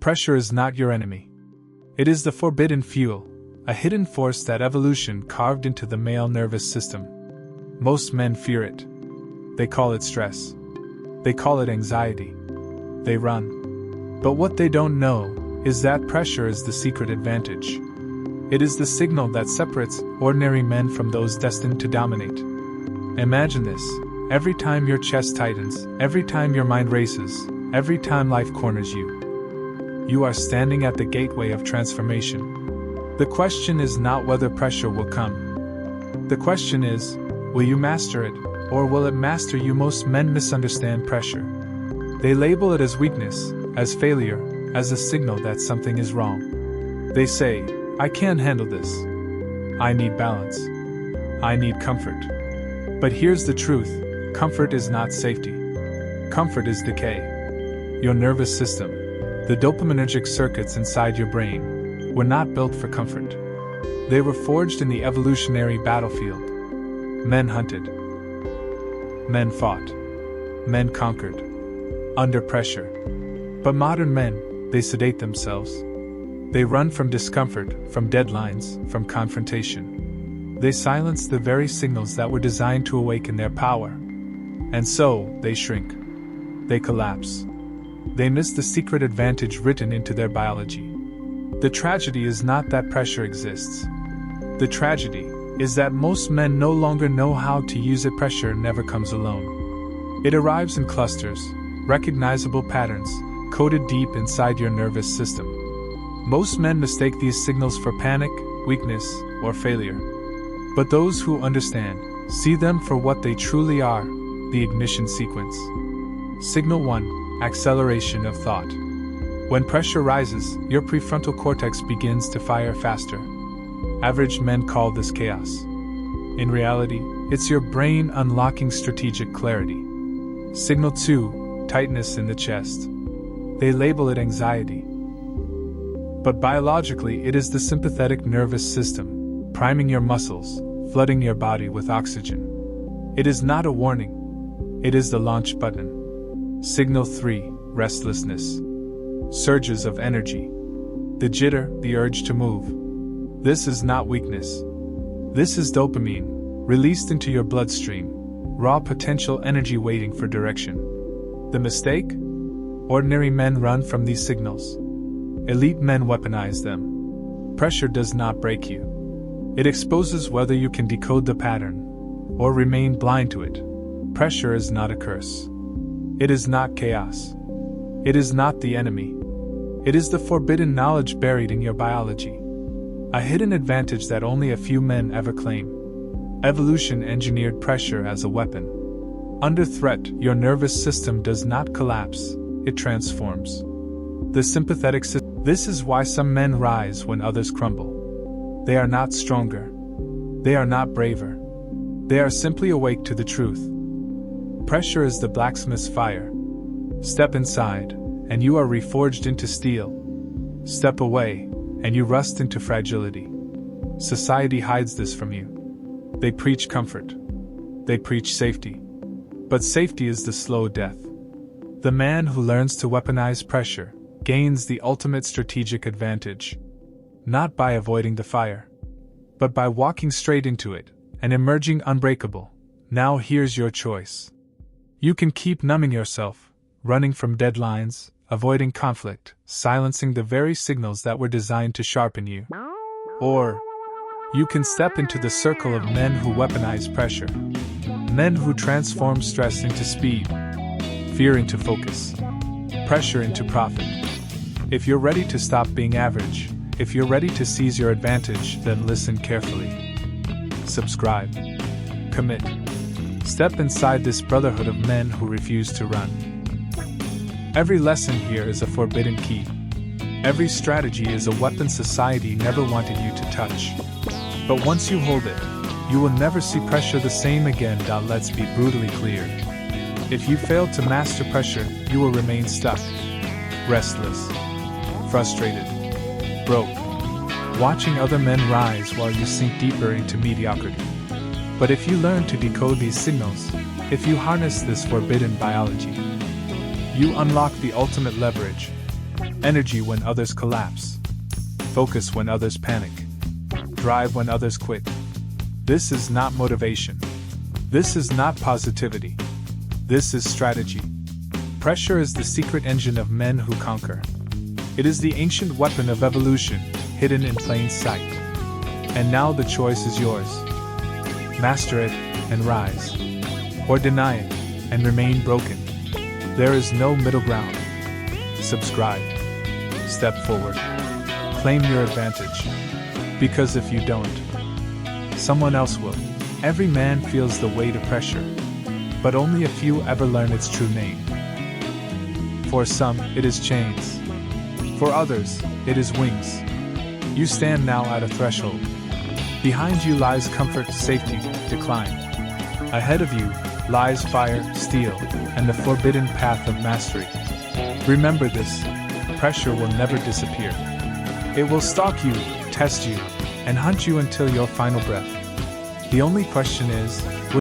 Pressure is not your enemy. It is the forbidden fuel, a hidden force that evolution carved into the male nervous system. Most men fear it. They call it stress. They call it anxiety. They run. But what they don't know is that pressure is the secret advantage. It is the signal that separates ordinary men from those destined to dominate. Imagine this. Every time your chest tightens, every time your mind races, every time life corners you, you are standing at the gateway of transformation. The question is not whether pressure will come. The question is, will you master it, or will it master you? Most men misunderstand pressure. They label it as weakness, as failure, as a signal that something is wrong. They say, I can't handle this. I need balance. I need comfort. But here's the truth, comfort is not safety. Comfort is decay. Your nervous system, the dopaminergic circuits inside your brain, were not built for comfort. They were forged in the evolutionary battlefield. Men hunted. Men fought. Men conquered. Under pressure. But modern men, they sedate themselves. They run from discomfort, from deadlines, from confrontation. They silence the very signals that were designed to awaken their power. And so, they shrink. They collapse. They miss the secret advantage written into their biology. The tragedy is not that pressure exists. The tragedy is that most men no longer know how to use it. Pressure never comes alone. It arrives in clusters, recognizable patterns, coded deep inside your nervous system. Most men mistake these signals for panic, weakness, or failure. But those who understand, see them for what they truly are, the ignition sequence. Signal 1, acceleration of thought. When pressure rises, your prefrontal cortex begins to fire faster. Average men call this chaos. In reality, it's your brain unlocking strategic clarity. Signal 2, tightness in the chest. They label it anxiety. But biologically, it is the sympathetic nervous system, priming your muscles, flooding your body with oxygen. It is not a warning. It is the launch button. Signal 3, restlessness. Surges of energy. The jitter, the urge to move. This is not weakness. This is dopamine, released into your bloodstream, raw potential energy waiting for direction. The mistake? Ordinary men run from these signals. Elite men weaponize them. Pressure does not break you. It exposes whether you can decode the pattern or remain blind to it. Pressure is not a curse. It is not chaos. It is not the enemy. It is the forbidden knowledge buried in your biology. A hidden advantage that only a few men ever claim. Evolution engineered pressure as a weapon. Under threat, your nervous system does not collapse, it transforms. The sympathetic system. This is why some men rise when others crumble. They are not stronger. They are not braver. They are simply awake to the truth. Pressure is the blacksmith's fire. Step inside, and you are reforged into steel. Step away, and you rust into fragility. Society hides this from you. They preach comfort. They preach safety. But safety is the slow death. The man who learns to weaponize pressure gains the ultimate strategic advantage. Not by avoiding the fire, but by walking straight into it and emerging unbreakable. Now here's your choice. You can keep numbing yourself, running from deadlines, avoiding conflict, silencing the very signals that were designed to sharpen you. Or, you can step into the circle of men who weaponize pressure. Men who transform stress into speed, fear into focus, pressure into profit. If you're ready to stop being average, if you're ready to seize your advantage, then listen carefully. Subscribe. Commit. Step inside this brotherhood of men who refuse to run. Every lesson here is a forbidden key. Every strategy is a weapon society never wanted you to touch. But once you hold it, you will never see pressure the same again. Let's be brutally clear. If you fail to master pressure, you will remain stuck, restless, frustrated, broke, watching other men rise while you sink deeper into mediocrity. But if you learn to decode these signals, if you harness this forbidden biology, you unlock the ultimate leverage, Energy when others collapse. Focus when others panic. Drive when others quit. This is not motivation. This is not positivity. This is strategy. Pressure is the secret engine of men who conquer. It is the ancient weapon of evolution, hidden in plain sight. And now the choice is yours. Master it and rise. Or deny it and remain broken. There is no middle ground. Subscribe. Step forward. Claim your advantage. Because if you don't, someone else will. Every man feels the weight of pressure, but only a few ever learn its true name. For some, it is chains. For others, it is wings. You stand now at a threshold. Behind you lies comfort, safety, decline. Ahead of you lies fire, steel, and the forbidden path of mastery. Remember this: pressure will never disappear. It will stalk you, test you, and hunt you until your final breath. The only question is,